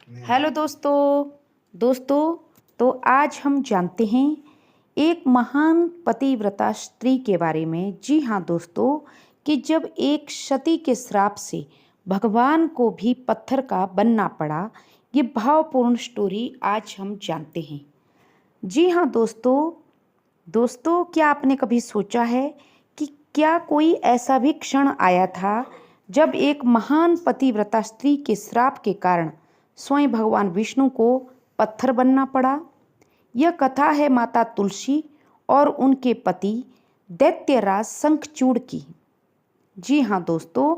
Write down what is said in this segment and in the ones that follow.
Hello दोस्तों। दोस्तों, तो आज हम जानते हैं एक महान पतिव्रता स्त्री के बारे में। जी हाँ दोस्तों, कि जब एक सती के श्राप से भगवान को भी पत्थर का बनना पड़ा। ये भावपूर्ण स्टोरी आज हम जानते हैं। जी हाँ दोस्तों। दोस्तों, क्या आपने कभी सोचा है कि क्या कोई ऐसा भी क्षण आया था जब एक महान पतिव्रता स्त्री के श्राप के कारण स्वयं भगवान विष्णु को पत्थर बनना पड़ा? यह कथा है माता तुलसी और उनके पति दैत्यराज शंखचूड़ की। जी हाँ दोस्तों,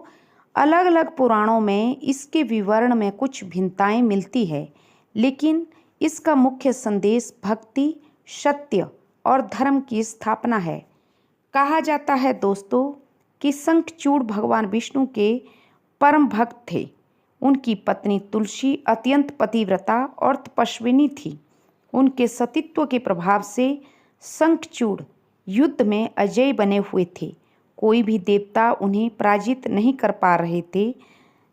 अलग अलग पुराणों में इसके विवरण में कुछ भिन्नताएं मिलती है, लेकिन इसका मुख्य संदेश भक्ति, सत्य और धर्म की स्थापना है। कहा जाता है दोस्तों कि शंखचूड़ भगवान विष्णु के परम भक्त थे। उनकी पत्नी तुलसी अत्यंत पतिव्रता और तपस्विनी थी। उनके सतीत्व के प्रभाव से शंखचूड़ युद्ध में अजय बने हुए थे। कोई भी देवता उन्हें पराजित नहीं कर पा रहे थे।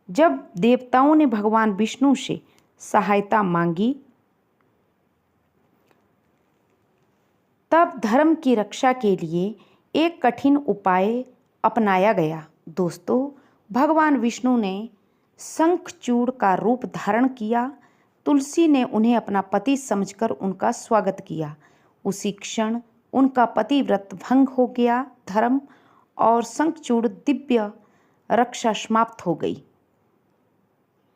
जब देवताओं ने भगवान विष्णु से सहायता मांगी, तब धर्म की रक्षा के लिए एक कठिन उपाय अपनाया गया। दोस्तों, भगवान विष्णु ने शंखचूड़ का रूप धारण किया। तुलसी ने उन्हें अपना पति समझकर उनका स्वागत किया। उसी क्षण उनका पतिव्रत भंग हो गया। धर्म और शंखचूड़ दिव्य रक्षा समाप्त हो गई।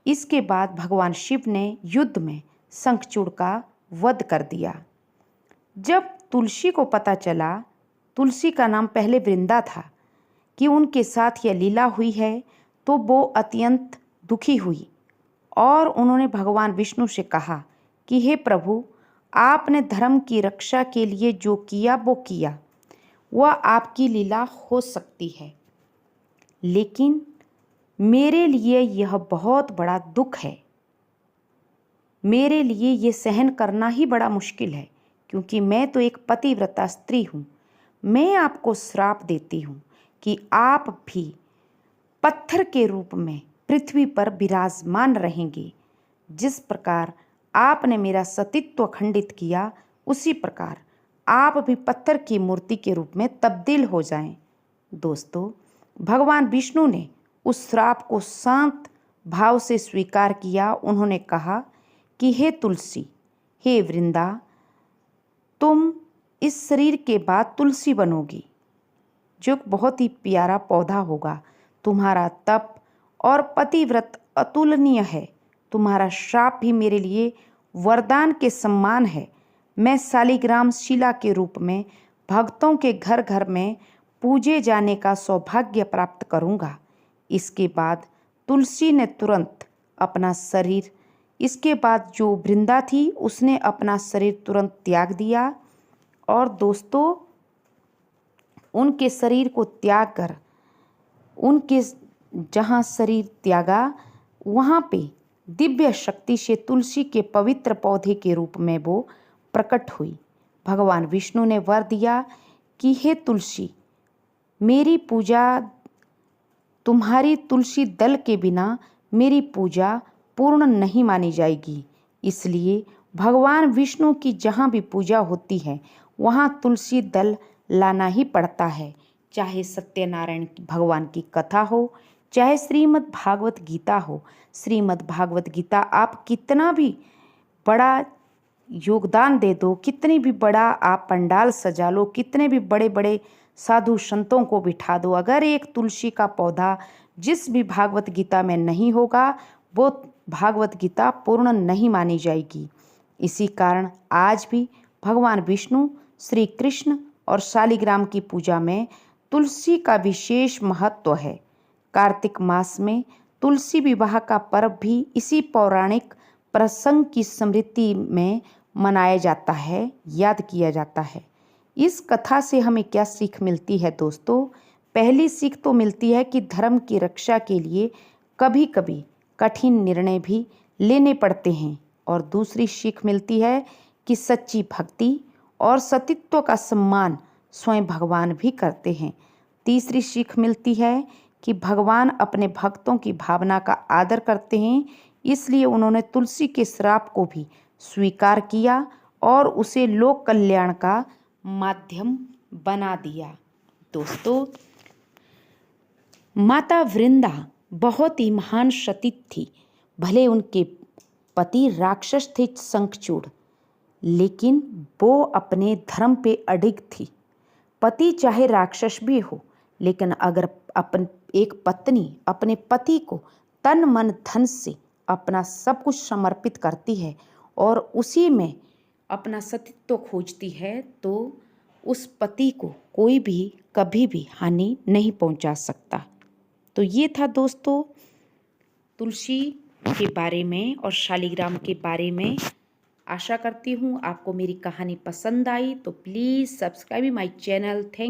इसके बाद भगवान शिव ने युद्ध में शंखचूड़ का वध कर दिया। जब तुलसी को पता चला, तुलसी का नाम पहले वृंदा था, कि उनके साथ यह लीला हुई है, तो वो अत्यंत दुखी हुई और उन्होंने भगवान विष्णु से कहा कि हे प्रभु, आपने धर्म की रक्षा के लिए जो किया वो किया, वह आपकी लीला हो सकती है, लेकिन मेरे लिए यह बहुत बड़ा दुख है। मेरे लिए ये सहन करना ही बड़ा मुश्किल है, क्योंकि मैं तो एक पतिव्रता स्त्री हूँ। मैं आपको श्राप देती हूँ कि आप भी पत्थर के रूप में पृथ्वी पर विराजमान रहेंगे। जिस प्रकार आपने मेरा सतीत्व खंडित किया, उसी प्रकार आप भी पत्थर की मूर्ति के रूप में तब्दील हो जाएं। दोस्तों, भगवान विष्णु ने उस श्राप को शांत भाव से स्वीकार किया। उन्होंने कहा कि हे तुलसी, हे वृंदा, तुम इस शरीर के बाद तुलसी बनोगी, जो बहुत ही प्यारा पौधा होगा। तुम्हारा तप और पतिव्रत अतुलनीय है। तुम्हारा श्राप भी मेरे लिए वरदान के समान है। मैं शालिग्राम शिला के रूप में भक्तों के घर घर में पूजे जाने का सौभाग्य प्राप्त करूंगा। इसके बाद तुलसी ने तुरंत अपना शरीर, इसके बाद जो वृंदा थी उसने अपना शरीर तुरंत त्याग दिया। और दोस्तों, उनके शरीर को त्याग कर उनके जहाँ शरीर त्यागा, वहाँ पे दिव्य शक्ति से तुलसी के पवित्र पौधे के रूप में वो प्रकट हुई। भगवान विष्णु ने वर दिया कि हे तुलसी, मेरी पूजा, तुम्हारी तुलसी दल के बिना मेरी पूजा पूर्ण नहीं मानी जाएगी। इसलिए भगवान विष्णु की जहाँ भी पूजा होती है, वहाँ तुलसी दल लाना ही पड़ता है। चाहे सत्यनारायण भगवान की कथा हो, चाहे श्रीमद् भागवत गीता हो। श्रीमद् भागवत गीता आप कितना भी बड़ा योगदान दे दो, कितनी भी बड़ा आप पंडाल सजा लो, कितने भी बड़े बड़े साधु संतों को बिठा दो, अगर एक तुलसी का पौधा जिस भी भागवत गीता में नहीं होगा, वो भागवत गीता पूर्ण नहीं मानी जाएगी। इसी कारण आज भी भगवान विष्णु, श्री कृष्ण और शालिग्राम की पूजा में तुलसी का विशेष महत्व है। कार्तिक मास में तुलसी विवाह का पर्व भी इसी पौराणिक प्रसंग की स्मृति में मनाया जाता है, याद किया जाता है। इस कथा से हमें क्या सीख मिलती है दोस्तों? पहली सीख तो मिलती है कि धर्म की रक्षा के लिए कभी कभी कठिन निर्णय भी लेने पड़ते हैं। और दूसरी सीख मिलती है कि सच्ची भक्ति और सतीत्व का सम्मान स्वयं भगवान भी करते हैं। तीसरी सीख मिलती है कि भगवान अपने भक्तों की भावना का आदर करते हैं। इसलिए उन्होंने तुलसी के श्राप को भी स्वीकार किया और उसे लोक कल्याण का माध्यम बना दिया। दोस्तों, माता वृंदा बहुत ही महान सती थी। भले उनके पति राक्षस थे शंखचूड़, लेकिन वो अपने धर्म पे अडिग थी। पति चाहे राक्षस भी हो, लेकिन अगर एक पत्नी अपने पति को तन मन धन से अपना सब कुछ समर्पित करती है और उसी में अपना सतीत्व खोजती है, तो उस पति को कोई भी कभी भी हानि नहीं पहुंचा सकता। तो ये था दोस्तों तुलसी के बारे में और शालिग्राम के बारे में। आशा करती हूँ आपको मेरी कहानी पसंद आई, तो please subscribe my channel. Thank